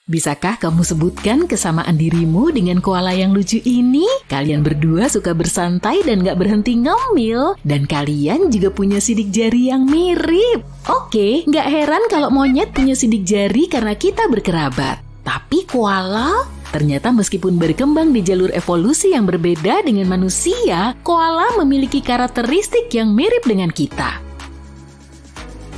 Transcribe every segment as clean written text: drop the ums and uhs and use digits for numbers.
Bisakah kamu sebutkan kesamaan dirimu dengan koala yang lucu ini? Kalian berdua suka bersantai dan gak berhenti ngemil. Dan kalian juga punya sidik jari yang mirip. Oke, gak heran kalau monyet punya sidik jari karena kita berkerabat. Tapi koala? Ternyata meskipun berkembang di jalur evolusi yang berbeda dengan manusia, koala memiliki karakteristik yang mirip dengan kita.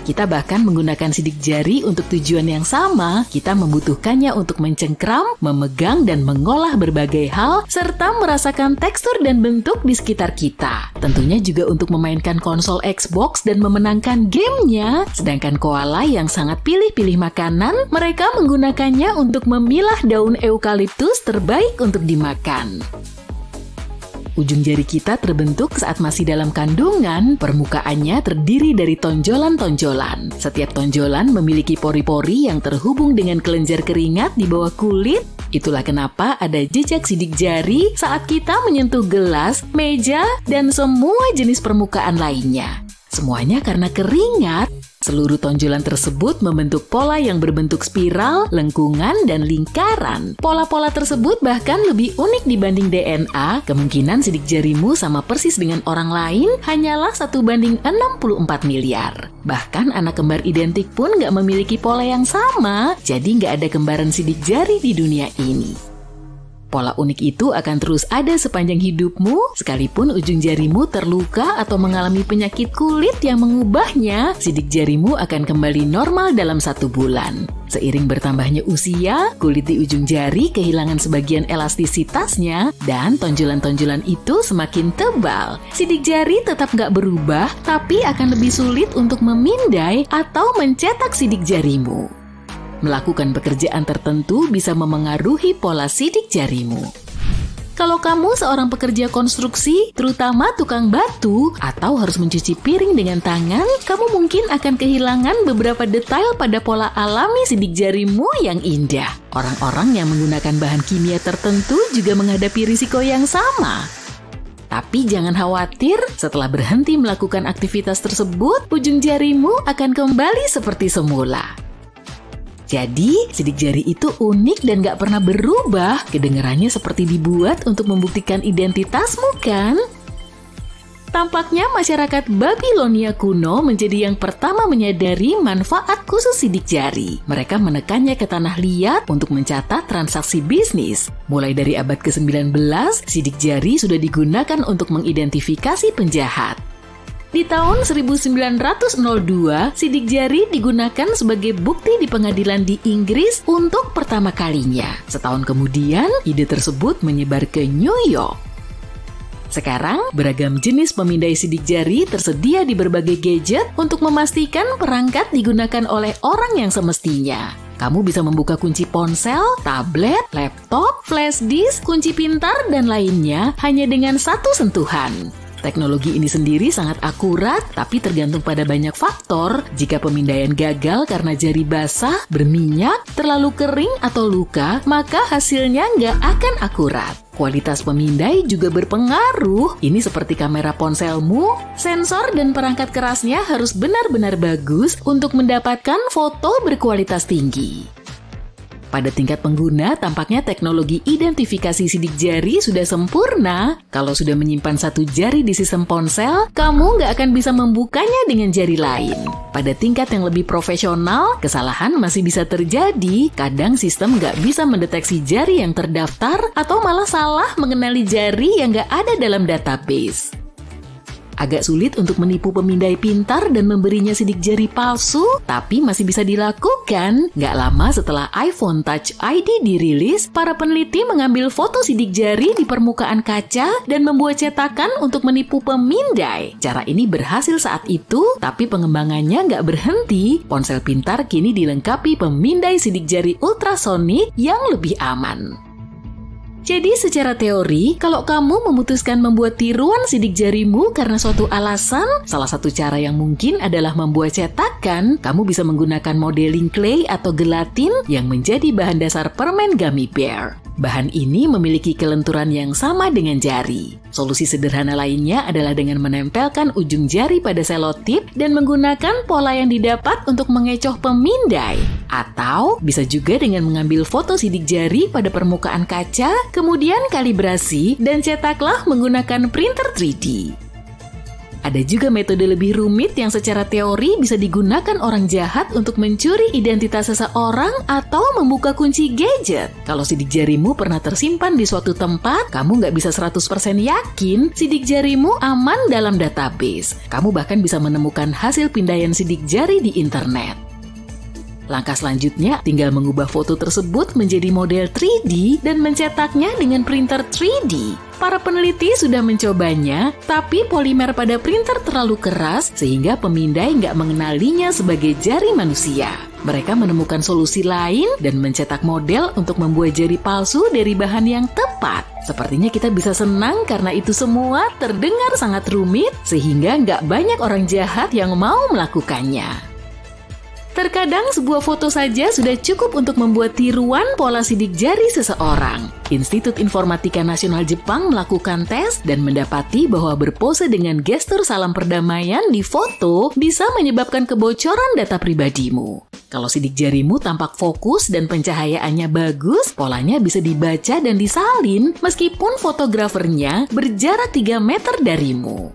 Kita bahkan menggunakan sidik jari untuk tujuan yang sama. Kita membutuhkannya untuk mencengkram, memegang, dan mengolah berbagai hal, serta merasakan tekstur dan bentuk di sekitar kita. Tentunya juga untuk memainkan konsol Xbox dan memenangkan gamenya. Sedangkan koala yang sangat pilih-pilih makanan, mereka menggunakannya untuk memilah daun eukaliptus terbaik untuk dimakan. Ujung jari kita terbentuk saat masih dalam kandungan. Permukaannya terdiri dari tonjolan-tonjolan. Setiap tonjolan memiliki pori-pori yang terhubung dengan kelenjar keringat di bawah kulit. Itulah kenapa ada jejak sidik jari saat kita menyentuh gelas, meja, dan semua jenis permukaan lainnya. Semuanya karena keringat. Seluruh tonjolan tersebut membentuk pola yang berbentuk spiral, lengkungan, dan lingkaran. Pola-pola tersebut bahkan lebih unik dibanding DNA. Kemungkinan sidik jarimu sama persis dengan orang lain hanyalah 1:64 miliar. Bahkan anak kembar identik pun nggak memiliki pola yang sama, jadi nggak ada kembaran sidik jari di dunia ini. Pola unik itu akan terus ada sepanjang hidupmu, sekalipun ujung jarimu terluka atau mengalami penyakit kulit yang mengubahnya, sidik jarimu akan kembali normal dalam 1 bulan. Seiring bertambahnya usia, kulit di ujung jari kehilangan sebagian elastisitasnya, dan tonjolan-tonjolan itu semakin tebal. Sidik jari tetap nggak berubah, tapi akan lebih sulit untuk memindai atau mencetak sidik jarimu. Melakukan pekerjaan tertentu bisa memengaruhi pola sidik jarimu. Kalau kamu seorang pekerja konstruksi, terutama tukang batu, atau harus mencuci piring dengan tangan, kamu mungkin akan kehilangan beberapa detail pada pola alami sidik jarimu yang indah. Orang-orang yang menggunakan bahan kimia tertentu juga menghadapi risiko yang sama. Tapi jangan khawatir, setelah berhenti melakukan aktivitas tersebut, ujung jarimu akan kembali seperti semula. Jadi, sidik jari itu unik dan gak pernah berubah. Kedengarannya seperti dibuat untuk membuktikan identitasmu, kan? Tampaknya masyarakat Babilonia kuno menjadi yang pertama menyadari manfaat khusus sidik jari. Mereka menekannya ke tanah liat untuk mencatat transaksi bisnis. Mulai dari abad ke-19, sidik jari sudah digunakan untuk mengidentifikasi penjahat. Di tahun 1902, sidik jari digunakan sebagai bukti di pengadilan di Inggris untuk pertama kalinya. Setahun kemudian, ide tersebut menyebar ke New York. Sekarang, beragam jenis pemindai sidik jari tersedia di berbagai gadget untuk memastikan perangkat digunakan oleh orang yang semestinya. Kamu bisa membuka kunci ponsel, tablet, laptop, flash disk, kunci pintar, dan lainnya hanya dengan satu sentuhan. Teknologi ini sendiri sangat akurat, tapi tergantung pada banyak faktor. Jika pemindaian gagal karena jari basah, berminyak, terlalu kering, atau luka, maka hasilnya nggak akan akurat. Kualitas pemindai juga berpengaruh. Ini seperti kamera ponselmu, sensor dan perangkat kerasnya harus benar-benar bagus untuk mendapatkan foto berkualitas tinggi. Pada tingkat pengguna, tampaknya teknologi identifikasi sidik jari sudah sempurna. Kalau sudah menyimpan satu jari di sistem ponsel, kamu nggak akan bisa membukanya dengan jari lain. Pada tingkat yang lebih profesional, kesalahan masih bisa terjadi. Kadang sistem nggak bisa mendeteksi jari yang terdaftar atau malah salah mengenali jari yang nggak ada dalam database. Agak sulit untuk menipu pemindai pintar dan memberinya sidik jari palsu, tapi masih bisa dilakukan. Nggak lama setelah iPhone Touch ID dirilis, para peneliti mengambil foto sidik jari di permukaan kaca dan membuat cetakan untuk menipu pemindai. Cara ini berhasil saat itu, tapi pengembangannya nggak berhenti. Ponsel pintar kini dilengkapi pemindai sidik jari ultrasonik yang lebih aman. Jadi secara teori, kalau kamu memutuskan membuat tiruan sidik jarimu karena suatu alasan, salah satu cara yang mungkin adalah membuat cetakan. Kamu bisa menggunakan modeling clay atau gelatin yang menjadi bahan dasar permen gummy bear. Bahan ini memiliki kelenturan yang sama dengan jari. Solusi sederhana lainnya adalah dengan menempelkan ujung jari pada selotip dan menggunakan pola yang didapat untuk mengecoh pemindai. Atau bisa juga dengan mengambil foto sidik jari pada permukaan kaca, kemudian kalibrasi dan cetaklah menggunakan printer 3D. Ada juga metode lebih rumit yang secara teori bisa digunakan orang jahat untuk mencuri identitas seseorang atau membuka kunci gadget. Kalau sidik jarimu pernah tersimpan di suatu tempat, kamu nggak bisa 100% yakin sidik jarimu aman dalam database. Kamu bahkan bisa menemukan hasil pindaian sidik jari di internet. Langkah selanjutnya tinggal mengubah foto tersebut menjadi model 3D dan mencetaknya dengan printer 3D. Para peneliti sudah mencobanya, tapi polimer pada printer terlalu keras sehingga pemindai nggak mengenalinya sebagai jari manusia. Mereka menemukan solusi lain dan mencetak model untuk membuat jari palsu dari bahan yang tepat. Sepertinya kita bisa senang karena itu semua terdengar sangat rumit sehingga nggak banyak orang jahat yang mau melakukannya. Terkadang sebuah foto saja sudah cukup untuk membuat tiruan pola sidik jari seseorang. Institut Informatika Nasional Jepang melakukan tes dan mendapati bahwa berpose dengan gestur salam perdamaian di foto bisa menyebabkan kebocoran data pribadimu. Kalau sidik jarimu tampak fokus dan pencahayaannya bagus, polanya bisa dibaca dan disalin meskipun fotografernya berjarak 3 meter darimu.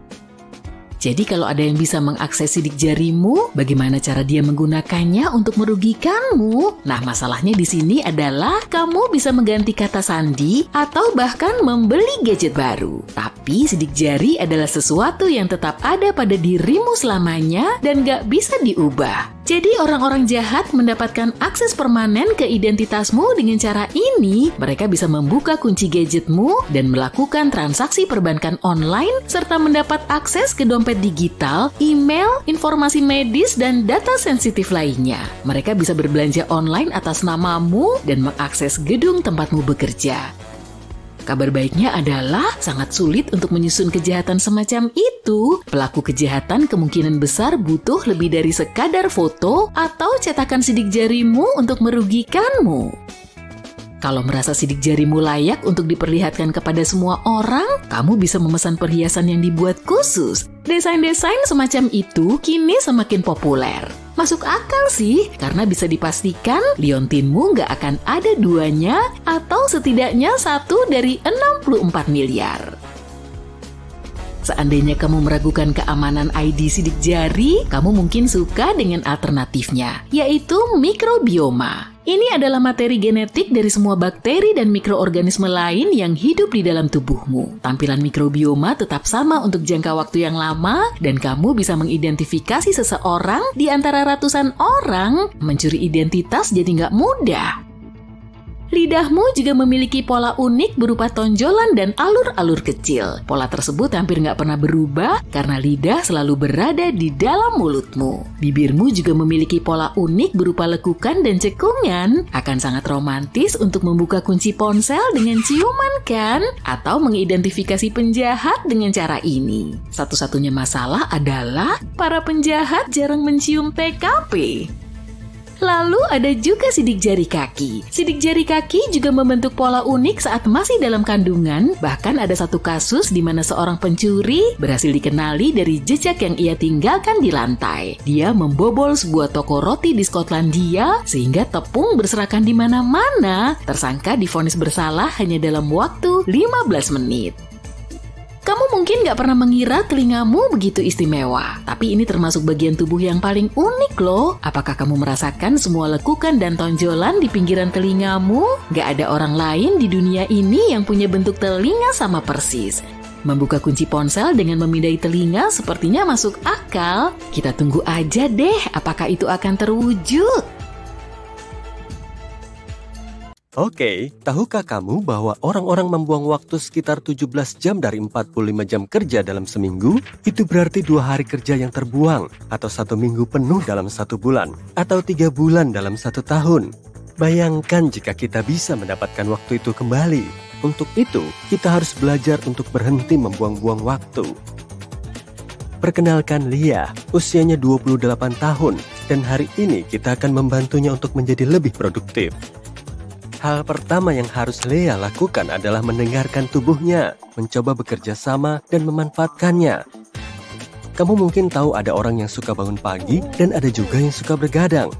Jadi kalau ada yang bisa mengakses sidik jarimu, bagaimana cara dia menggunakannya untuk merugikanmu? Nah, masalahnya di sini adalah kamu bisa mengganti kata sandi atau bahkan membeli gadget baru. Tapi sidik jari adalah sesuatu yang tetap ada pada dirimu selamanya dan gak bisa diubah. Jadi orang-orang jahat mendapatkan akses permanen ke identitasmu dengan cara ini. Mereka bisa membuka kunci gadgetmu dan melakukan transaksi perbankan online serta mendapat akses ke dompet digital, email, informasi medis, dan data sensitif lainnya. Mereka bisa berbelanja online atas namamu dan mengakses gedung tempatmu bekerja. Kabar baiknya adalah sangat sulit untuk menyusun kejahatan semacam itu. Pelaku kejahatan kemungkinan besar butuh lebih dari sekadar foto atau cetakan sidik jarimu untuk merugikanmu. Kalau merasa sidik jarimu layak untuk diperlihatkan kepada semua orang, kamu bisa memesan perhiasan yang dibuat khusus. Desain-desain semacam itu kini semakin populer. Masuk akal sih, karena bisa dipastikan liontinmu nggak akan ada duanya atau setidaknya 1 dari 64 miliar. Seandainya kamu meragukan keamanan ID sidik jari, kamu mungkin suka dengan alternatifnya, yaitu mikrobioma. Ini adalah materi genetik dari semua bakteri dan mikroorganisme lain yang hidup di dalam tubuhmu. Tampilan mikrobioma tetap sama untuk jangka waktu yang lama dan kamu bisa mengidentifikasi seseorang di antara ratusan orang. Mencuri identitas jadi nggak mudah. Lidahmu juga memiliki pola unik berupa tonjolan dan alur-alur kecil. Pola tersebut hampir nggak pernah berubah karena lidah selalu berada di dalam mulutmu. Bibirmu juga memiliki pola unik berupa lekukan dan cekungan. Akan sangat romantis untuk membuka kunci ponsel dengan ciuman kan? Atau mengidentifikasi penjahat dengan cara ini. Satu-satunya masalah adalah para penjahat jarang mencium TKP. Lalu ada juga sidik jari kaki. Sidik jari kaki juga membentuk pola unik saat masih dalam kandungan. Bahkan ada satu kasus di mana seorang pencuri berhasil dikenali dari jejak yang ia tinggalkan di lantai. Dia membobol sebuah toko roti di Skotlandia sehingga tepung berserakan di mana-mana. Tersangka divonis bersalah hanya dalam waktu 15 menit. Kamu mungkin nggak pernah mengira telingamu begitu istimewa, tapi ini termasuk bagian tubuh yang paling unik loh. Apakah kamu merasakan semua lekukan dan tonjolan di pinggiran telingamu? Nggak ada orang lain di dunia ini yang punya bentuk telinga sama persis. Membuka kunci ponsel dengan memindai telinga sepertinya masuk akal. Kita tunggu aja deh apakah itu akan terwujud. Oke, tahukah kamu bahwa orang-orang membuang waktu sekitar 17 jam dari 45 jam kerja dalam seminggu? Itu berarti 2 hari kerja yang terbuang, atau 1 minggu penuh dalam 1 bulan, atau 3 bulan dalam 1 tahun. Bayangkan jika kita bisa mendapatkan waktu itu kembali. Untuk itu, kita harus belajar untuk berhenti membuang-buang waktu. Perkenalkan Lia, usianya 28 tahun, dan hari ini kita akan membantunya untuk menjadi lebih produktif. Hal pertama yang harus Lea lakukan adalah mendengarkan tubuhnya, mencoba bekerja sama dan memanfaatkannya. Kamu mungkin tahu ada orang yang suka bangun pagi dan ada juga yang suka bergadang.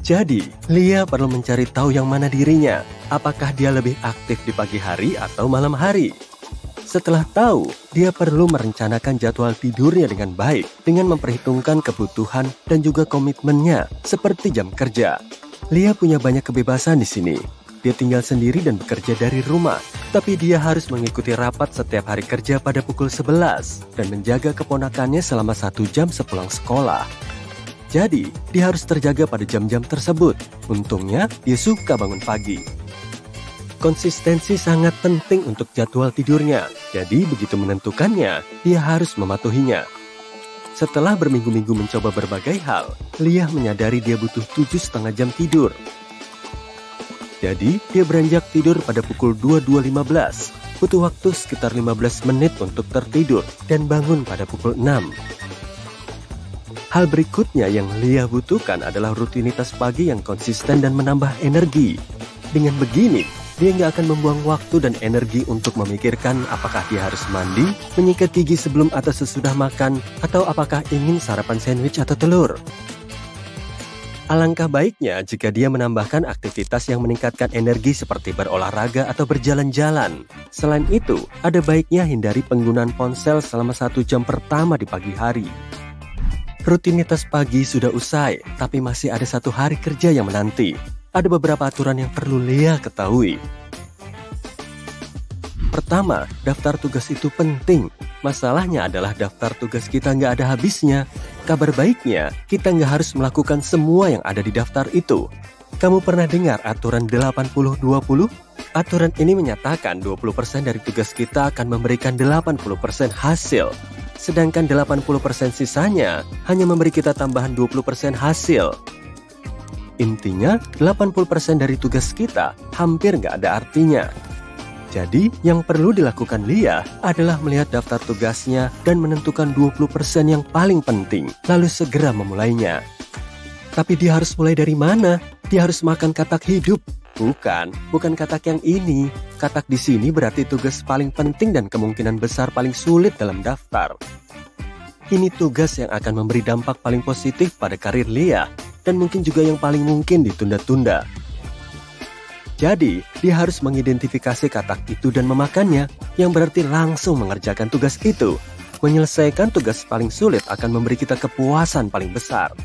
Jadi, Lea perlu mencari tahu yang mana dirinya. Apakah dia lebih aktif di pagi hari atau malam hari? Setelah tahu, dia perlu merencanakan jadwal tidurnya dengan baik dengan memperhitungkan kebutuhan dan juga komitmennya seperti jam kerja. Lea punya banyak kebebasan di sini. Dia tinggal sendiri dan bekerja dari rumah, tapi dia harus mengikuti rapat setiap hari kerja pada pukul 11 dan menjaga keponakannya selama 1 jam sepulang sekolah. Jadi, dia harus terjaga pada jam-jam tersebut. Untungnya, dia suka bangun pagi. Konsistensi sangat penting untuk jadwal tidurnya, jadi begitu menentukannya, dia harus mematuhinya. Setelah berminggu-minggu mencoba berbagai hal, Lea menyadari dia butuh 7,5 jam tidur. Jadi, dia beranjak tidur pada pukul 22.15. Butuh waktu sekitar 15 menit untuk tertidur dan bangun pada pukul 6. Hal berikutnya yang Lea butuhkan adalah rutinitas pagi yang konsisten dan menambah energi. Dengan begini, dia nggak akan membuang waktu dan energi untuk memikirkan apakah dia harus mandi, menyikat gigi sebelum atau sesudah makan, atau apakah ingin sarapan sandwich atau telur. Alangkah baiknya jika dia menambahkan aktivitas yang meningkatkan energi seperti berolahraga atau berjalan-jalan. Selain itu, ada baiknya hindari penggunaan ponsel selama 1 jam pertama di pagi hari. Rutinitas pagi sudah usai, tapi masih ada 1 hari kerja yang menanti. Ada beberapa aturan yang perlu Lea ketahui. Pertama, daftar tugas itu penting. Masalahnya adalah daftar tugas kita nggak ada habisnya. Kabar baiknya, kita nggak harus melakukan semua yang ada di daftar itu. Kamu pernah dengar aturan 80-20? Aturan ini menyatakan 20% dari tugas kita akan memberikan 80% hasil. Sedangkan 80% sisanya hanya memberi kita tambahan 20% hasil. Intinya, 80% dari tugas kita hampir nggak ada artinya. Jadi, yang perlu dilakukan Lea adalah melihat daftar tugasnya dan menentukan 20% yang paling penting, lalu segera memulainya. Tapi dia harus mulai dari mana? Dia harus makan katak hidup. Bukan katak yang ini. Katak di sini berarti tugas paling penting dan kemungkinan besar paling sulit dalam daftar. Ini tugas yang akan memberi dampak paling positif pada karir Lea, dan mungkin juga yang paling mungkin ditunda-tunda. Jadi, dia harus mengidentifikasi katak itu dan memakannya, yang berarti langsung mengerjakan tugas itu. Menyelesaikan tugas paling sulit akan memberi kita kepuasan paling besar.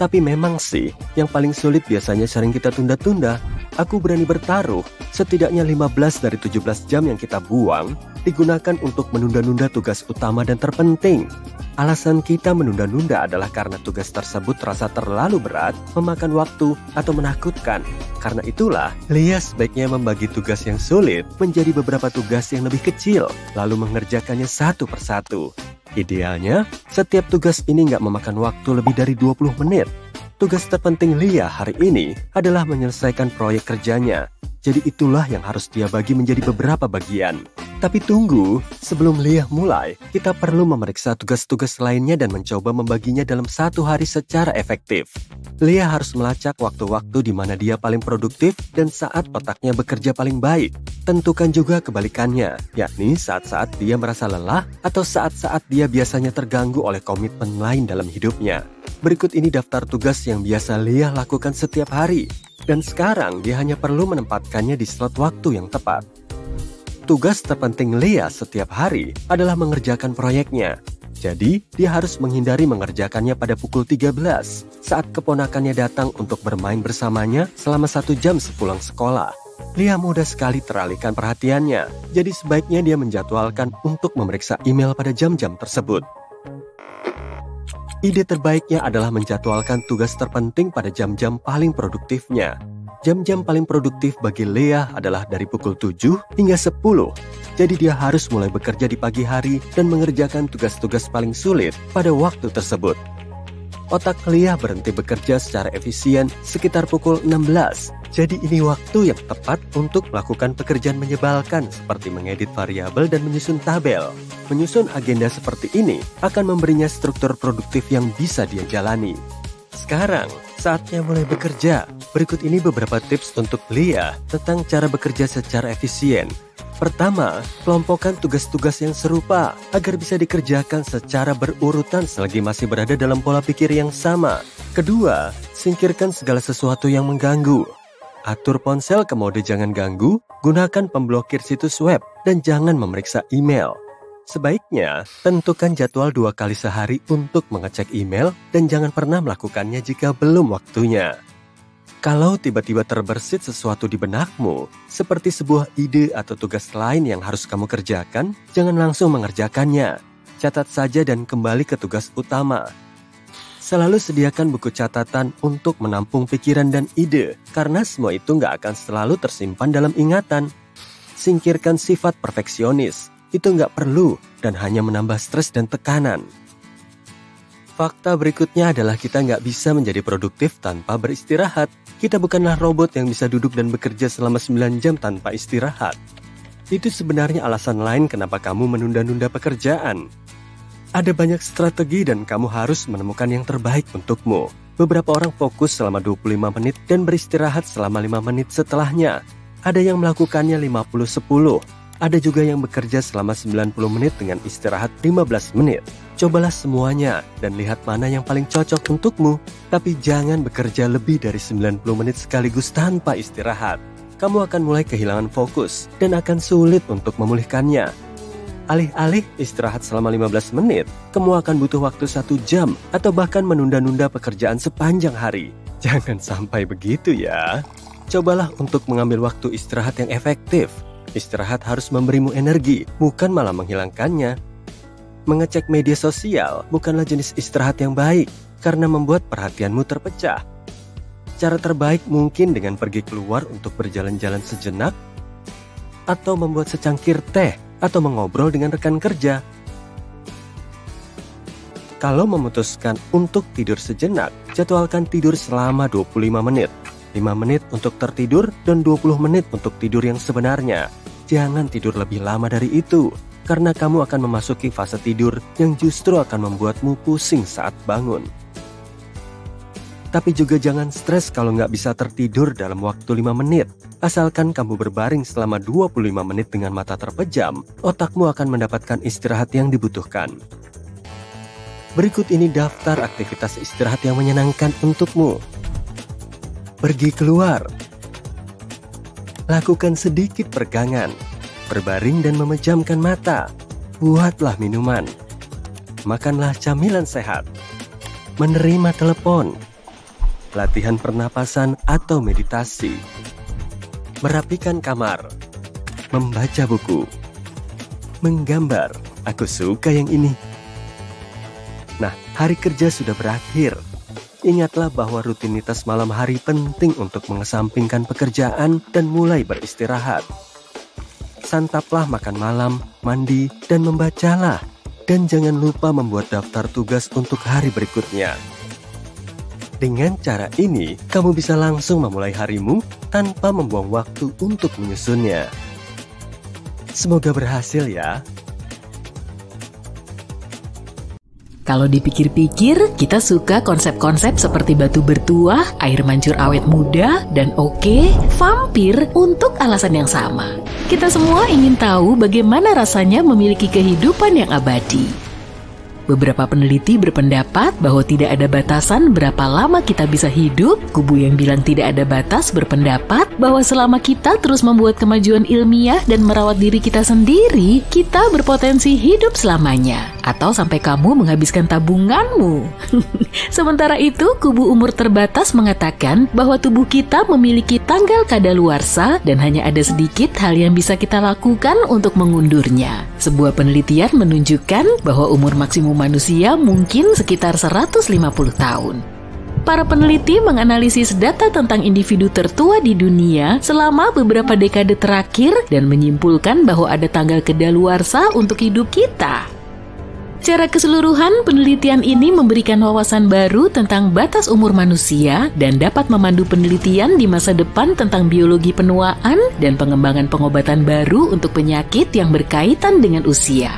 Tapi memang sih, yang paling sulit biasanya sering kita tunda-tunda. Aku berani bertaruh, setidaknya 15 dari 17 jam yang kita buang digunakan untuk menunda-nunda tugas utama dan terpenting. Alasan kita menunda-nunda adalah karena tugas tersebut terasa terlalu berat, memakan waktu, atau menakutkan. Karena itulah, Lea sebaiknya membagi tugas yang sulit menjadi beberapa tugas yang lebih kecil, lalu mengerjakannya satu persatu. Idealnya, setiap tugas ini nggak memakan waktu lebih dari 20 menit. Tugas terpenting Lea hari ini adalah menyelesaikan proyek kerjanya. Jadi itulah yang harus dia bagi menjadi beberapa bagian. Tapi tunggu, sebelum Lea mulai, kita perlu memeriksa tugas-tugas lainnya dan mencoba membaginya dalam 1 hari secara efektif. Lea harus melacak waktu-waktu di mana dia paling produktif dan saat otaknya bekerja paling baik. Tentukan juga kebalikannya, yakni saat-saat dia merasa lelah atau saat-saat dia biasanya terganggu oleh komitmen lain dalam hidupnya. Berikut ini daftar tugas yang biasa Lea lakukan setiap hari. Dan sekarang dia hanya perlu menempatkannya di slot waktu yang tepat. Tugas terpenting Lea setiap hari adalah mengerjakan proyeknya. Jadi, dia harus menghindari mengerjakannya pada pukul 13 saat keponakannya datang untuk bermain bersamanya selama 1 jam sepulang sekolah. Lea mudah sekali teralihkan perhatiannya, jadi sebaiknya dia menjadwalkan untuk memeriksa email pada jam-jam tersebut. Ide terbaiknya adalah menjadwalkan tugas terpenting pada jam-jam paling produktifnya. Jam-jam paling produktif bagi Lea adalah dari pukul 7 hingga 10. Jadi dia harus mulai bekerja di pagi hari dan mengerjakan tugas-tugas paling sulit pada waktu tersebut. Otak Lea berhenti bekerja secara efisien sekitar pukul 16. Jadi ini waktu yang tepat untuk melakukan pekerjaan menyebalkan seperti mengedit variabel dan menyusun tabel. Menyusun agenda seperti ini akan memberinya struktur produktif yang bisa dia jalani. Sekarang, saatnya mulai bekerja. Berikut ini beberapa tips untuk Lia tentang cara bekerja secara efisien. Pertama, kelompokkan tugas-tugas yang serupa agar bisa dikerjakan secara berurutan selagi masih berada dalam pola pikir yang sama. Kedua, singkirkan segala sesuatu yang mengganggu. Atur ponsel ke mode jangan ganggu, gunakan pemblokir situs web, dan jangan memeriksa email. Sebaiknya, tentukan jadwal 2 kali sehari untuk mengecek email dan jangan pernah melakukannya jika belum waktunya. Kalau tiba-tiba terbersit sesuatu di benakmu, seperti sebuah ide atau tugas lain yang harus kamu kerjakan, jangan langsung mengerjakannya. Catat saja dan kembali ke tugas utama. Selalu sediakan buku catatan untuk menampung pikiran dan ide, karena semua itu nggak akan selalu tersimpan dalam ingatan. Singkirkan sifat perfeksionis, itu nggak perlu dan hanya menambah stres dan tekanan. Fakta berikutnya adalah kita nggak bisa menjadi produktif tanpa beristirahat. Kita bukanlah robot yang bisa duduk dan bekerja selama 9 jam tanpa istirahat. Itu sebenarnya alasan lain kenapa kamu menunda-nunda pekerjaan. Ada banyak strategi dan kamu harus menemukan yang terbaik untukmu. Beberapa orang fokus selama 25 menit dan beristirahat selama 5 menit setelahnya. Ada yang melakukannya 50-10. Ada juga yang bekerja selama 90 menit dengan istirahat 15 menit. Cobalah semuanya dan lihat mana yang paling cocok untukmu. Tapi jangan bekerja lebih dari 90 menit sekaligus tanpa istirahat. Kamu akan mulai kehilangan fokus dan akan sulit untuk memulihkannya. Alih-alih istirahat selama 15 menit, kamu akan butuh waktu 1 jam atau bahkan menunda-nunda pekerjaan sepanjang hari. Jangan sampai begitu ya. Cobalah untuk mengambil waktu istirahat yang efektif. Istirahat harus memberimu energi, bukan malah menghilangkannya. Mengecek media sosial bukanlah jenis istirahat yang baik, karena membuat perhatianmu terpecah. Cara terbaik mungkin dengan pergi keluar untuk berjalan-jalan sejenak, atau membuat secangkir teh, atau mengobrol dengan rekan kerja. Kalau memutuskan untuk tidur sejenak, jadwalkan tidur selama 25 menit. 5 menit untuk tertidur dan 20 menit untuk tidur yang sebenarnya. Jangan tidur lebih lama dari itu, karena kamu akan memasuki fase tidur yang justru akan membuatmu pusing saat bangun. Tapi juga jangan stres kalau nggak bisa tertidur dalam waktu 5 menit. Asalkan kamu berbaring selama 25 menit dengan mata terpejam, otakmu akan mendapatkan istirahat yang dibutuhkan. Berikut ini daftar aktivitas istirahat yang menyenangkan untukmu. Pergi keluar. Lakukan sedikit peregangan. Berbaring dan memejamkan mata. Buatlah minuman. Makanlah camilan sehat. Menerima telepon. Latihan pernapasan atau meditasi. Merapikan kamar. Membaca buku. Menggambar. Aku suka yang ini. Nah, hari kerja sudah berakhir. Ingatlah bahwa rutinitas malam hari penting untuk mengesampingkan pekerjaan dan mulai beristirahat. Santaplah makan malam, mandi, dan membacalah. Dan jangan lupa membuat daftar tugas untuk hari berikutnya. Dengan cara ini, kamu bisa langsung memulai harimu tanpa membuang waktu untuk menyusunnya. Semoga berhasil ya. Kalau dipikir-pikir, kita suka konsep-konsep seperti batu bertuah, air mancur awet muda, dan vampir untuk alasan yang sama. Kita semua ingin tahu bagaimana rasanya memiliki kehidupan yang abadi. Beberapa peneliti berpendapat bahwa tidak ada batasan berapa lama kita bisa hidup. Kubu yang bilang tidak ada batas berpendapat bahwa selama kita terus membuat kemajuan ilmiah dan merawat diri kita sendiri, kita berpotensi hidup selamanya. Atau sampai kamu menghabiskan tabunganmu. Sementara itu, kubu umur terbatas mengatakan bahwa tubuh kita memiliki tanggal kadaluarsa dan hanya ada sedikit hal yang bisa kita lakukan untuk mengundurnya. Sebuah penelitian menunjukkan bahwa umur maksimum manusia mungkin sekitar 150 tahun. Para peneliti menganalisis data tentang individu tertua di dunia selama beberapa dekade terakhir dan menyimpulkan bahwa ada tanggal kadaluarsa untuk hidup kita. Secara keseluruhan, penelitian ini memberikan wawasan baru tentang batas umur manusia dan dapat memandu penelitian di masa depan tentang biologi penuaan dan pengembangan pengobatan baru untuk penyakit yang berkaitan dengan usia.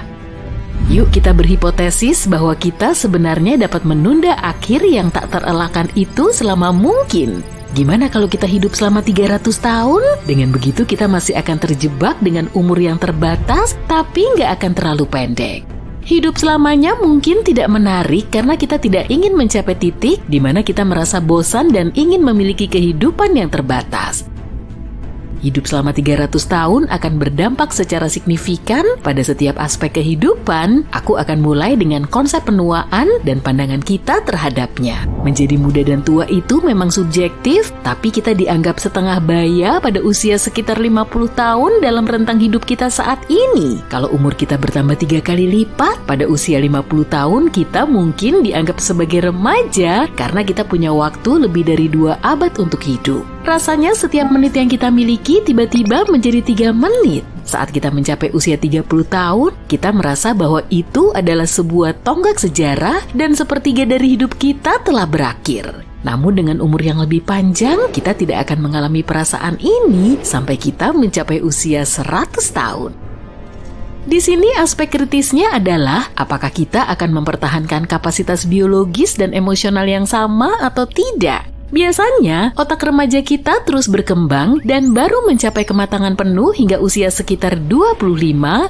Yuk kita berhipotesis bahwa kita sebenarnya dapat menunda akhir yang tak terelakkan itu selama mungkin. Gimana kalau kita hidup selama 300 tahun? Dengan begitu kita masih akan terjebak dengan umur yang terbatas, tapi nggak akan terlalu pendek. Hidup selamanya mungkin tidak menarik karena kita tidak ingin mencapai titik di mana kita merasa bosan dan ingin memiliki kehidupan yang terbatas. Hidup selama 300 tahun akan berdampak secara signifikan pada setiap aspek kehidupan. Aku akan mulai dengan konsep penuaan dan pandangan kita terhadapnya. Menjadi muda dan tua itu memang subjektif, tapi kita dianggap setengah baya pada usia sekitar 50 tahun dalam rentang hidup kita saat ini. Kalau umur kita bertambah 3 kali lipat, pada usia 50 tahun kita mungkin dianggap sebagai remaja karena kita punya waktu lebih dari 2 abad untuk hidup. Rasanya setiap menit yang kita miliki tiba-tiba menjadi 3 menit. Saat kita mencapai usia 30 tahun, kita merasa bahwa itu adalah sebuah tonggak sejarah dan sepertiga dari hidup kita telah berakhir. Namun dengan umur yang lebih panjang, kita tidak akan mengalami perasaan ini sampai kita mencapai usia 100 tahun. Di sini aspek kritisnya adalah apakah kita akan mempertahankan kapasitas biologis dan emosional yang sama atau tidak. Biasanya, otak remaja kita terus berkembang dan baru mencapai kematangan penuh hingga usia sekitar 25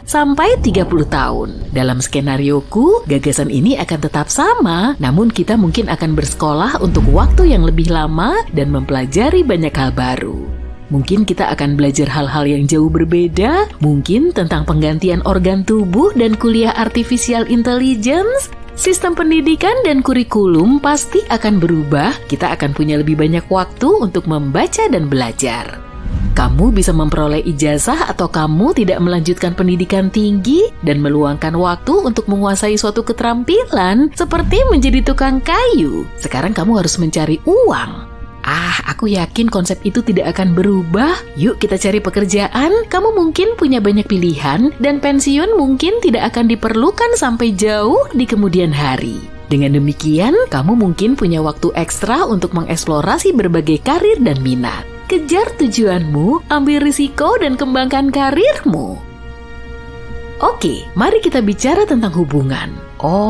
sampai 30 tahun. Dalam skenarioku, gagasan ini akan tetap sama, namun kita mungkin akan bersekolah untuk waktu yang lebih lama dan mempelajari banyak hal baru. Mungkin kita akan belajar hal-hal yang jauh berbeda, mungkin tentang penggantian organ tubuh dan kuliah artificial intelligence. Sistem pendidikan dan kurikulum pasti akan berubah, kita akan punya lebih banyak waktu untuk membaca dan belajar. Kamu bisa memperoleh ijazah atau kamu tidak melanjutkan pendidikan tinggi dan meluangkan waktu untuk menguasai suatu keterampilan seperti menjadi tukang kayu. Sekarang kamu harus mencari uang. Aku yakin konsep itu tidak akan berubah. Yuk kita cari pekerjaan, kamu mungkin punya banyak pilihan, dan pensiun mungkin tidak akan diperlukan sampai jauh di kemudian hari. Dengan demikian, kamu mungkin punya waktu ekstra untuk mengeksplorasi berbagai karir dan minat. Kejar tujuanmu, ambil risiko, dan kembangkan karirmu. Oke, mari kita bicara tentang hubungan.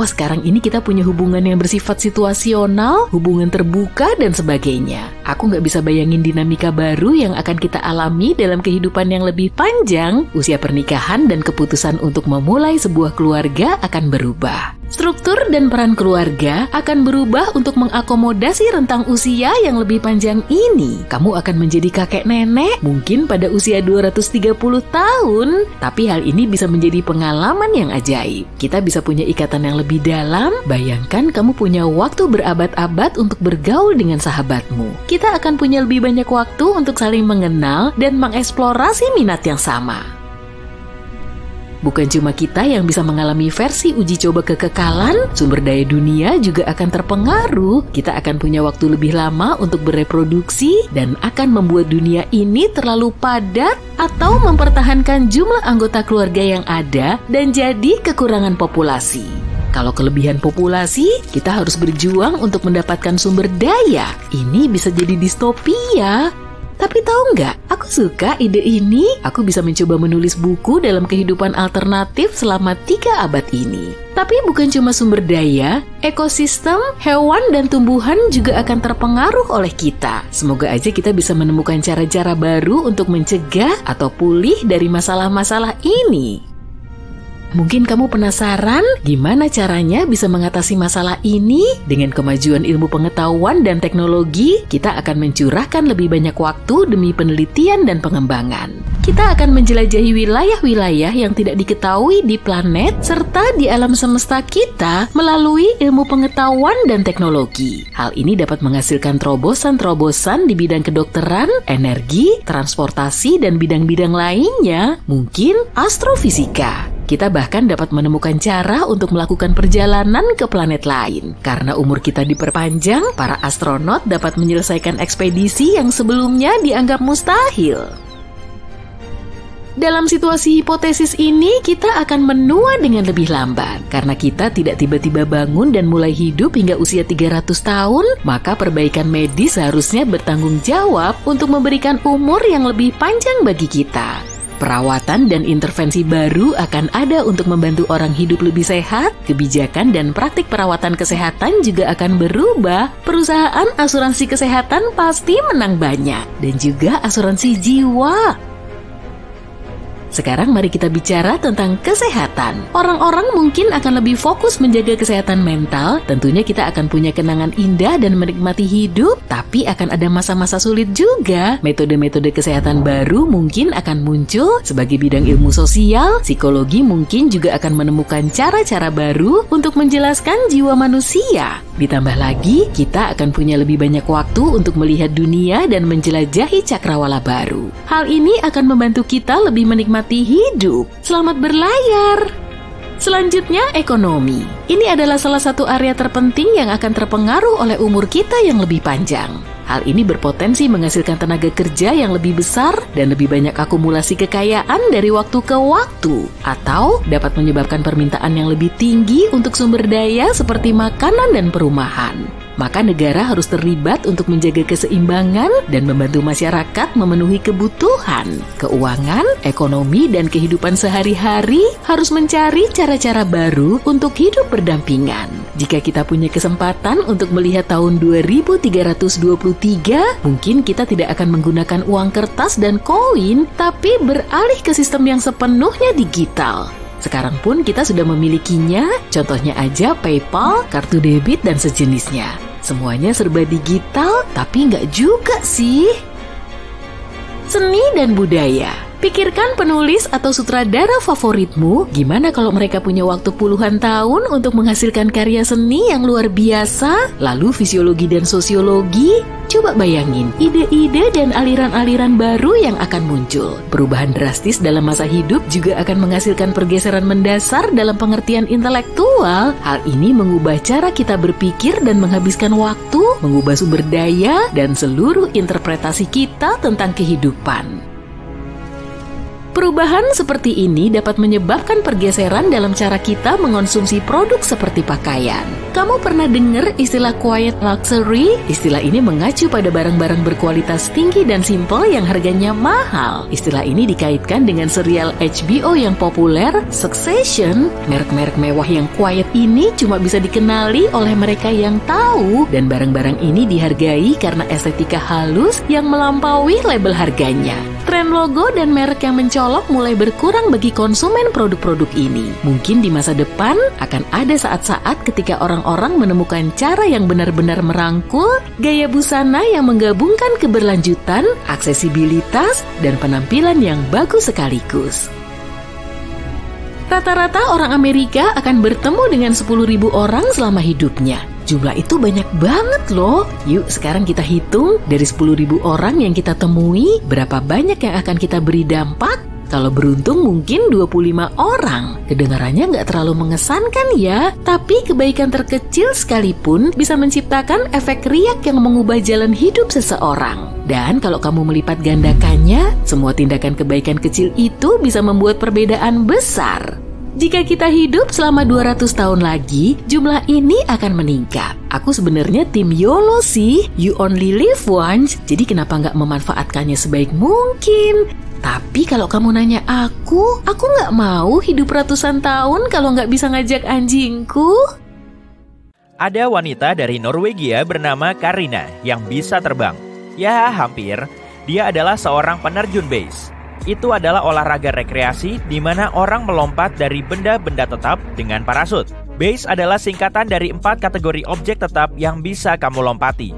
Sekarang ini kita punya hubungan yang bersifat situasional, hubungan terbuka, dan sebagainya. Aku nggak bisa bayangin dinamika baru yang akan kita alami dalam kehidupan yang lebih panjang. Usia pernikahan dan keputusan untuk memulai sebuah keluarga akan berubah. Struktur dan peran keluarga akan berubah untuk mengakomodasi rentang usia yang lebih panjang ini. Kamu akan menjadi kakek nenek, mungkin pada usia 230 tahun. Tapi hal ini bisa menjadi pengalaman yang ajaib. Kita bisa punya ikatan yang lebih dalam. Bayangkan kamu punya waktu berabad-abad untuk bergaul dengan sahabatmu. Kita akan punya lebih banyak waktu untuk saling mengenal dan mengeksplorasi minat yang sama. Bukan cuma kita yang bisa mengalami versi uji coba kekekalan, sumber daya dunia juga akan terpengaruh. Kita akan punya waktu lebih lama untuk bereproduksi dan akan membuat dunia ini terlalu padat atau mempertahankan jumlah anggota keluarga yang ada dan jadi kekurangan populasi. Kalau kelebihan populasi, kita harus berjuang untuk mendapatkan sumber daya. Ini bisa jadi distopia. Tapi tahu nggak, aku suka ide ini. Aku bisa mencoba menulis buku dalam kehidupan alternatif selama 3 abad ini. Tapi bukan cuma sumber daya, ekosistem, hewan, dan tumbuhan juga akan terpengaruh oleh kita. Semoga aja kita bisa menemukan cara-cara baru untuk mencegah atau pulih dari masalah-masalah ini. Mungkin kamu penasaran gimana caranya bisa mengatasi masalah ini? Dengan kemajuan ilmu pengetahuan dan teknologi, kita akan mencurahkan lebih banyak waktu demi penelitian dan pengembangan. Kita akan menjelajahi wilayah-wilayah yang tidak diketahui di planet serta di alam semesta kita melalui ilmu pengetahuan dan teknologi. Hal ini dapat menghasilkan terobosan-terobosan di bidang kedokteran, energi, transportasi, dan bidang-bidang lainnya, mungkin astrofisika. Kita bahkan dapat menemukan cara untuk melakukan perjalanan ke planet lain. Karena umur kita diperpanjang, para astronot dapat menyelesaikan ekspedisi yang sebelumnya dianggap mustahil. Dalam situasi hipotesis ini, kita akan menua dengan lebih lambat. Karena kita tidak tiba-tiba bangun dan mulai hidup hingga usia 300 tahun, maka perbaikan medis seharusnya bertanggung jawab untuk memberikan umur yang lebih panjang bagi kita. Perawatan dan intervensi baru akan ada untuk membantu orang hidup lebih sehat, kebijakan dan praktik perawatan kesehatan juga akan berubah. Perusahaan asuransi kesehatan pasti menang banyak, dan juga asuransi jiwa. Sekarang mari kita bicara tentang kesehatan. Orang-orang mungkin akan lebih fokus menjaga kesehatan mental. Tentunya kita akan punya kenangan indah dan menikmati hidup, tapi akan ada masa-masa sulit juga. Metode-metode kesehatan baru mungkin akan muncul sebagai bidang ilmu sosial. Psikologi mungkin juga akan menemukan cara-cara baru untuk menjelaskan jiwa manusia. Ditambah lagi, kita akan punya lebih banyak waktu untuk melihat dunia dan menjelajahi cakrawala baru. Hal ini akan membantu kita lebih menikmati hidup. Selamat berlayar! Selanjutnya, ekonomi. Ini adalah salah satu area terpenting yang akan terpengaruh oleh umur kita yang lebih panjang. Hal ini berpotensi menghasilkan tenaga kerja yang lebih besar dan lebih banyak akumulasi kekayaan dari waktu ke waktu, atau dapat menyebabkan permintaan yang lebih tinggi untuk sumber daya seperti makanan dan perumahan. Maka negara harus terlibat untuk menjaga keseimbangan dan membantu masyarakat memenuhi kebutuhan. Keuangan, ekonomi, dan kehidupan sehari-hari harus mencari cara-cara baru untuk hidup berdampingan. Jika kita punya kesempatan untuk melihat tahun 2323, mungkin kita tidak akan menggunakan uang kertas dan koin, tapi beralih ke sistem yang sepenuhnya digital. Sekarang pun kita sudah memilikinya, contohnya aja PayPal, kartu debit, dan sejenisnya. Semuanya serba digital, tapi nggak juga sih. Seni dan budaya. Pikirkan penulis atau sutradara favoritmu, gimana kalau mereka punya waktu puluhan tahun untuk menghasilkan karya seni yang luar biasa, lalu fisiologi dan sosiologi? Coba bayangin, ide-ide dan aliran-aliran baru yang akan muncul. Perubahan drastis dalam masa hidup juga akan menghasilkan pergeseran mendasar dalam pengertian intelektual. Hal ini mengubah cara kita berpikir dan menghabiskan waktu, mengubah sumber daya, dan seluruh interpretasi kita tentang kehidupan. Perubahan seperti ini dapat menyebabkan pergeseran dalam cara kita mengonsumsi produk seperti pakaian. Kamu pernah dengar istilah quiet luxury? Istilah ini mengacu pada barang-barang berkualitas tinggi dan simpel yang harganya mahal. Istilah ini dikaitkan dengan serial HBO yang populer, Succession. Merek-merek mewah yang quiet ini cuma bisa dikenali oleh mereka yang tahu, dan barang-barang ini dihargai karena estetika halus yang melampaui label harganya. Tren logo dan merek yang mencolok mulai berkurang bagi konsumen produk-produk ini. Mungkin di masa depan akan ada saat-saat ketika orang-orang menemukan cara yang benar-benar merangkul gaya busana yang menggabungkan keberlanjutan, aksesibilitas, dan penampilan yang bagus sekaligus. Rata-rata orang Amerika akan bertemu dengan 10.000 orang selama hidupnya. Jumlah itu banyak banget loh. Yuk sekarang kita hitung dari 10.000 orang yang kita temui, berapa banyak yang akan kita beri dampak? Kalau beruntung mungkin 25 orang. Kedengarannya nggak terlalu mengesankan ya, tapi kebaikan terkecil sekalipun bisa menciptakan efek riak yang mengubah jalan hidup seseorang. Dan kalau kamu melipat gandakannya, semua tindakan kebaikan kecil itu bisa membuat perbedaan besar. Jika kita hidup selama 200 tahun lagi, jumlah ini akan meningkat. Aku sebenarnya tim YOLO sih, you only live once, jadi kenapa nggak memanfaatkannya sebaik mungkin? Tapi kalau kamu nanya aku nggak mau hidup ratusan tahun kalau nggak bisa ngajak anjingku. Ada wanita dari Norwegia bernama Karina yang bisa terbang. Ya, hampir. Dia adalah seorang penerjun base. Itu adalah olahraga rekreasi di mana orang melompat dari benda-benda tetap dengan parasut. Base adalah singkatan dari 4 kategori objek tetap yang bisa kamu lompati.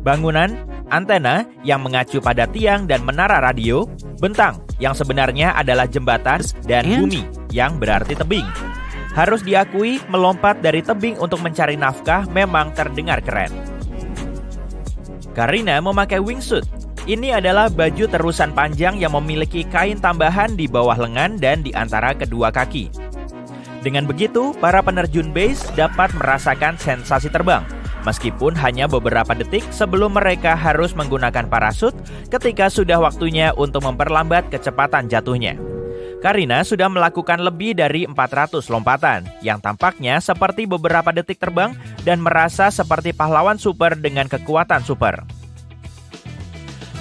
Bangunan, antena yang mengacu pada tiang dan menara radio, bentang yang sebenarnya adalah jembatan, dan bumi yang berarti tebing. Harus diakui, melompat dari tebing untuk mencari nafkah memang terdengar keren. Karina memakai wingsuit. Ini adalah baju terusan panjang yang memiliki kain tambahan di bawah lengan dan di antara kedua kaki. Dengan begitu, para penerjun base dapat merasakan sensasi terbang, meskipun hanya beberapa detik sebelum mereka harus menggunakan parasut ketika sudah waktunya untuk memperlambat kecepatan jatuhnya. Karina sudah melakukan lebih dari 400 lompatan, yang tampaknya seperti beberapa detik terbang dan merasa seperti pahlawan super dengan kekuatan super.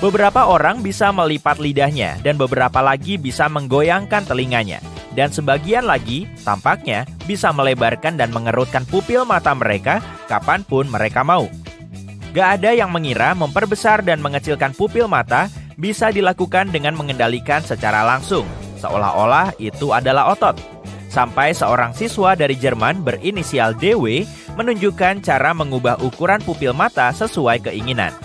Beberapa orang bisa melipat lidahnya dan beberapa lagi bisa menggoyangkan telinganya. Dan sebagian lagi tampaknya bisa melebarkan dan mengerutkan pupil mata mereka kapanpun mereka mau. Gak ada yang mengira memperbesar dan mengecilkan pupil mata bisa dilakukan dengan mengendalikan secara langsung, seolah-olah itu adalah otot. Sampai seorang siswa dari Jerman berinisial DW menunjukkan cara mengubah ukuran pupil mata sesuai keinginan.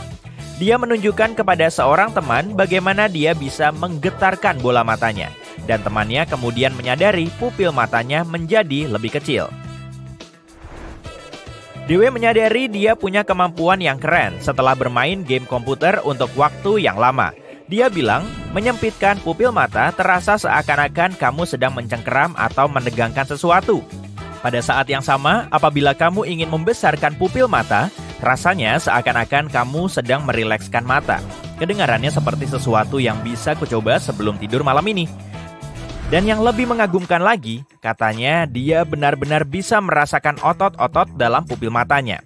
Dia menunjukkan kepada seorang teman bagaimana dia bisa menggetarkan bola matanya. Dan temannya kemudian menyadari pupil matanya menjadi lebih kecil. DW menyadari dia punya kemampuan yang keren setelah bermain game komputer untuk waktu yang lama. Dia bilang, menyempitkan pupil mata terasa seakan-akan kamu sedang mencengkeram atau menegangkan sesuatu. Pada saat yang sama, apabila kamu ingin membesarkan pupil mata, rasanya seakan-akan kamu sedang merilekskan mata. Kedengarannya seperti sesuatu yang bisa kucoba sebelum tidur malam ini. Dan yang lebih mengagumkan lagi, katanya dia benar-benar bisa merasakan otot-otot dalam pupil matanya.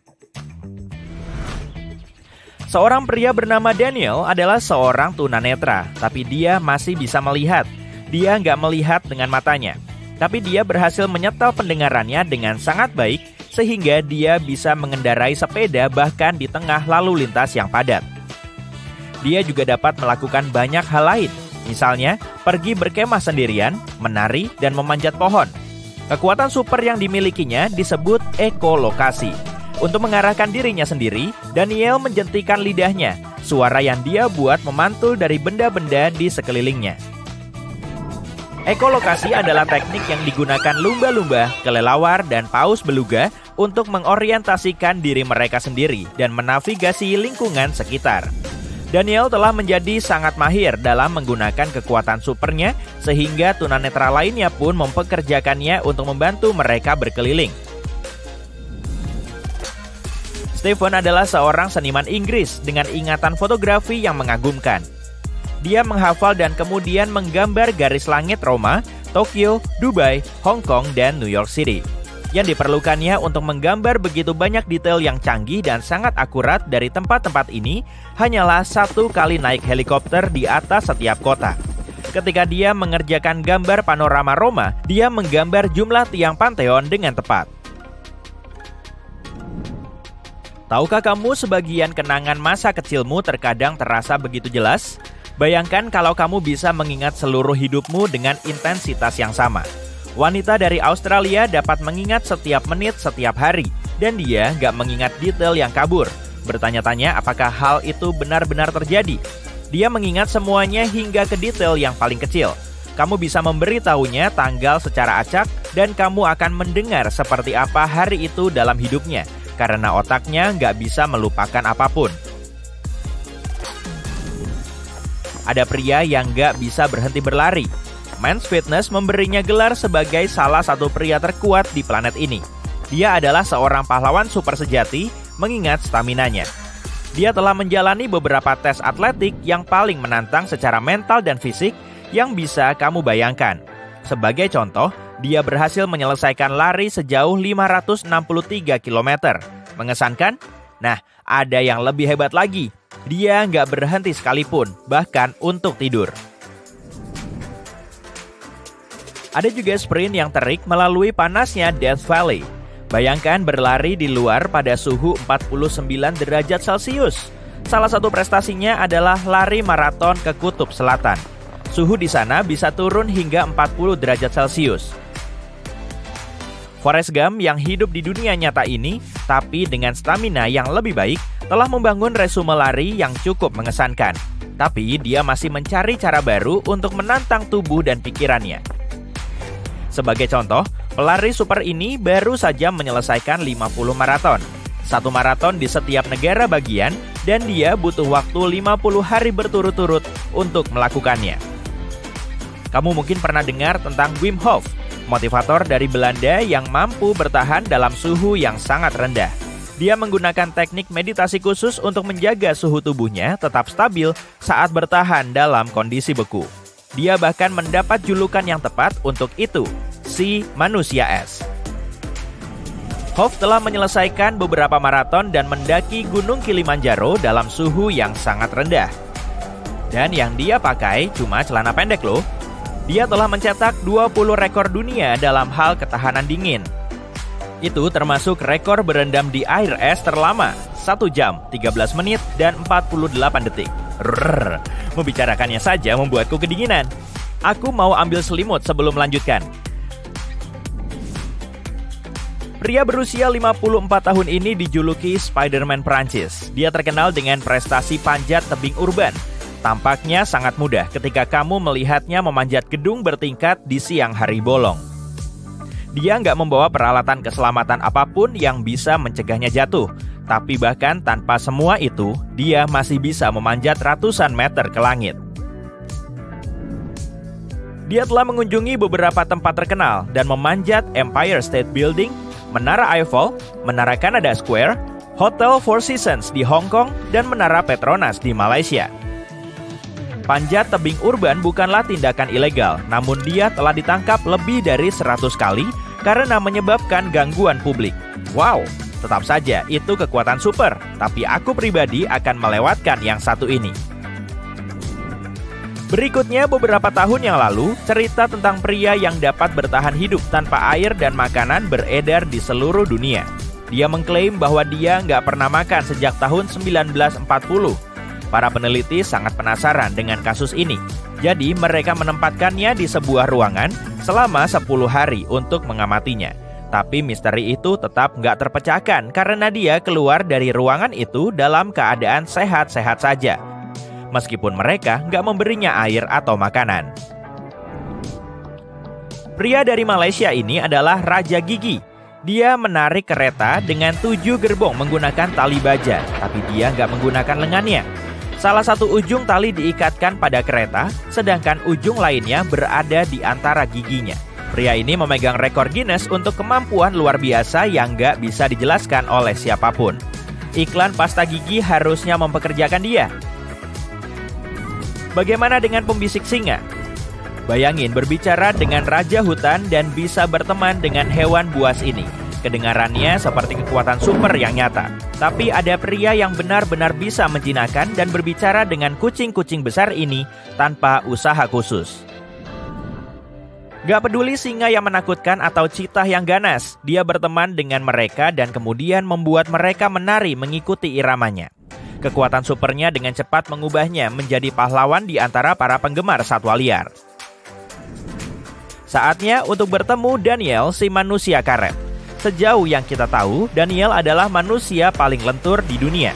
Seorang pria bernama Daniel adalah seorang tunanetra, tapi dia masih bisa melihat. Dia nggak melihat dengan matanya, tapi dia berhasil menyetel pendengarannya dengan sangat baik, sehingga dia bisa mengendarai sepeda bahkan di tengah lalu lintas yang padat. Dia juga dapat melakukan banyak hal lain, misalnya pergi berkemah sendirian, menari, dan memanjat pohon. Kekuatan super yang dimilikinya disebut ekolokasi. Untuk mengarahkan dirinya sendiri, Daniel menjentikan lidahnya. Suara yang dia buat memantul dari benda-benda di sekelilingnya. Ekolokasi adalah teknik yang digunakan lumba-lumba, kelelawar, dan paus beluga untuk mengorientasikan diri mereka sendiri dan menavigasi lingkungan sekitar. Daniel telah menjadi sangat mahir dalam menggunakan kekuatan supernya, sehingga tunanetra lainnya pun mempekerjakannya untuk membantu mereka berkeliling. Stephen adalah seorang seniman Inggris dengan ingatan fotografi yang mengagumkan. Dia menghafal dan kemudian menggambar garis langit Roma, Tokyo, Dubai, Hong Kong, dan New York City. Yang diperlukannya untuk menggambar begitu banyak detail yang canggih dan sangat akurat dari tempat-tempat ini hanyalah 1 kali naik helikopter di atas setiap kota. Ketika dia mengerjakan gambar panorama Roma, dia menggambar jumlah tiang Pantheon dengan tepat. Tahukah kamu sebagian kenangan masa kecilmu terkadang terasa begitu jelas? Bayangkan kalau kamu bisa mengingat seluruh hidupmu dengan intensitas yang sama. Wanita dari Australia dapat mengingat setiap menit setiap hari, dan dia nggak mengingat detail yang kabur. Bertanya-tanya apakah hal itu benar-benar terjadi. Dia mengingat semuanya hingga ke detail yang paling kecil. Kamu bisa memberitahunya tanggal secara acak, dan kamu akan mendengar seperti apa hari itu dalam hidupnya, karena otaknya nggak bisa melupakan apapun. Ada pria yang nggak bisa berhenti berlari. Men's Fitness memberinya gelar sebagai salah satu pria terkuat di planet ini. Dia adalah seorang pahlawan super sejati mengingat staminanya. Dia telah menjalani beberapa tes atletik yang paling menantang secara mental dan fisik yang bisa kamu bayangkan. Sebagai contoh, dia berhasil menyelesaikan lari sejauh 563 km. Mengesankan? Nah, ada yang lebih hebat lagi. Dia nggak berhenti sekalipun, bahkan untuk tidur. Ada juga sprint yang terik melalui panasnya Death Valley. Bayangkan berlari di luar pada suhu 49 derajat Celcius. Salah satu prestasinya adalah lari maraton ke Kutub Selatan. Suhu di sana bisa turun hingga 40 derajat Celcius. Forrest Gump yang hidup di dunia nyata ini, tapi dengan stamina yang lebih baik, telah membangun resume lari yang cukup mengesankan. Tapi dia masih mencari cara baru untuk menantang tubuh dan pikirannya. Sebagai contoh, pelari super ini baru saja menyelesaikan 50 maraton. 1 maraton di setiap negara bagian, dan dia butuh waktu 50 hari berturut-turut untuk melakukannya. Kamu mungkin pernah dengar tentang Wim Hof, motivator dari Belanda yang mampu bertahan dalam suhu yang sangat rendah. Dia menggunakan teknik meditasi khusus untuk menjaga suhu tubuhnya tetap stabil saat bertahan dalam kondisi beku. Dia bahkan mendapat julukan yang tepat untuk itu, si manusia es. Hof telah menyelesaikan beberapa maraton dan mendaki Gunung Kilimanjaro dalam suhu yang sangat rendah. Dan yang dia pakai cuma celana pendek loh. Dia telah mencetak 20 rekor dunia dalam hal ketahanan dingin. Itu termasuk rekor berendam di air es terlama, 1 jam, 13 menit, dan 48 detik. Membicarakannya saja membuatku kedinginan. Aku mau ambil selimut sebelum melanjutkan. Pria berusia 54 tahun ini dijuluki Spider-Man Perancis. Dia terkenal dengan prestasi panjat tebing urban. Tampaknya sangat mudah ketika kamu melihatnya memanjat gedung bertingkat di siang hari bolong. Dia nggak membawa peralatan keselamatan apapun yang bisa mencegahnya jatuh. Tapi bahkan tanpa semua itu, dia masih bisa memanjat ratusan meter ke langit. Dia telah mengunjungi beberapa tempat terkenal dan memanjat Empire State Building, Menara Eiffel, Menara Canada Square, Hotel Four Seasons di Hong Kong, dan Menara Petronas di Malaysia. Panjat tebing urban bukanlah tindakan ilegal, namun dia telah ditangkap lebih dari 100 kali karena menyebabkan gangguan publik. Wow, tetap saja itu kekuatan super, tapi aku pribadi akan melewatkan yang satu ini. Berikutnya, beberapa tahun yang lalu, cerita tentang pria yang dapat bertahan hidup tanpa air dan makanan beredar di seluruh dunia. Dia mengklaim bahwa dia nggak pernah makan sejak tahun 1940. Para peneliti sangat penasaran dengan kasus ini. Jadi mereka menempatkannya di sebuah ruangan selama 10 hari untuk mengamatinya. Tapi misteri itu tetap nggak terpecahkan karena dia keluar dari ruangan itu dalam keadaan sehat-sehat saja. Meskipun mereka nggak memberinya air atau makanan. Pria dari Malaysia ini adalah Raja Gigi. Dia menarik kereta dengan 7 gerbong menggunakan tali baja, tapi dia nggak menggunakan lengannya. Salah satu ujung tali diikatkan pada kereta, sedangkan ujung lainnya berada di antara giginya. Pria ini memegang rekor Guinness untuk kemampuan luar biasa yang nggak bisa dijelaskan oleh siapapun. Iklan pasta gigi harusnya mempekerjakan dia. Bagaimana dengan pembisik singa? Bayangin berbicara dengan raja hutan dan bisa berteman dengan hewan buas ini. Kedengarannya seperti kekuatan super yang nyata. Tapi ada pria yang benar-benar bisa menjinakkan dan berbicara dengan kucing-kucing besar ini tanpa usaha khusus. Gak peduli singa yang menakutkan atau cheetah yang ganas, dia berteman dengan mereka dan kemudian membuat mereka menari mengikuti iramanya. Kekuatan supernya dengan cepat mengubahnya menjadi pahlawan di antara para penggemar satwa liar. Saatnya untuk bertemu Daniel, si manusia karet. Sejauh yang kita tahu, Daniel adalah manusia paling lentur di dunia.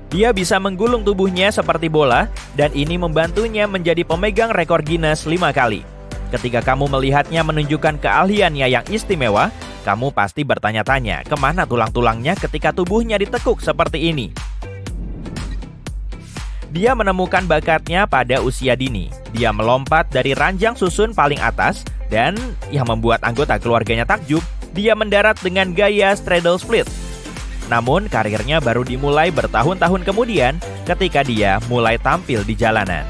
Dia bisa menggulung tubuhnya seperti bola, dan ini membantunya menjadi pemegang rekor Guinness 5 kali. Ketika kamu melihatnya menunjukkan keahliannya yang istimewa, kamu pasti bertanya-tanya kemana tulang-tulangnya ketika tubuhnya ditekuk seperti ini. Dia menemukan bakatnya pada usia dini. Dia melompat dari ranjang susun paling atas, dan yang membuat anggota keluarganya takjub, dia mendarat dengan gaya straddle split. Namun karirnya baru dimulai bertahun-tahun kemudian ketika dia mulai tampil di jalanan.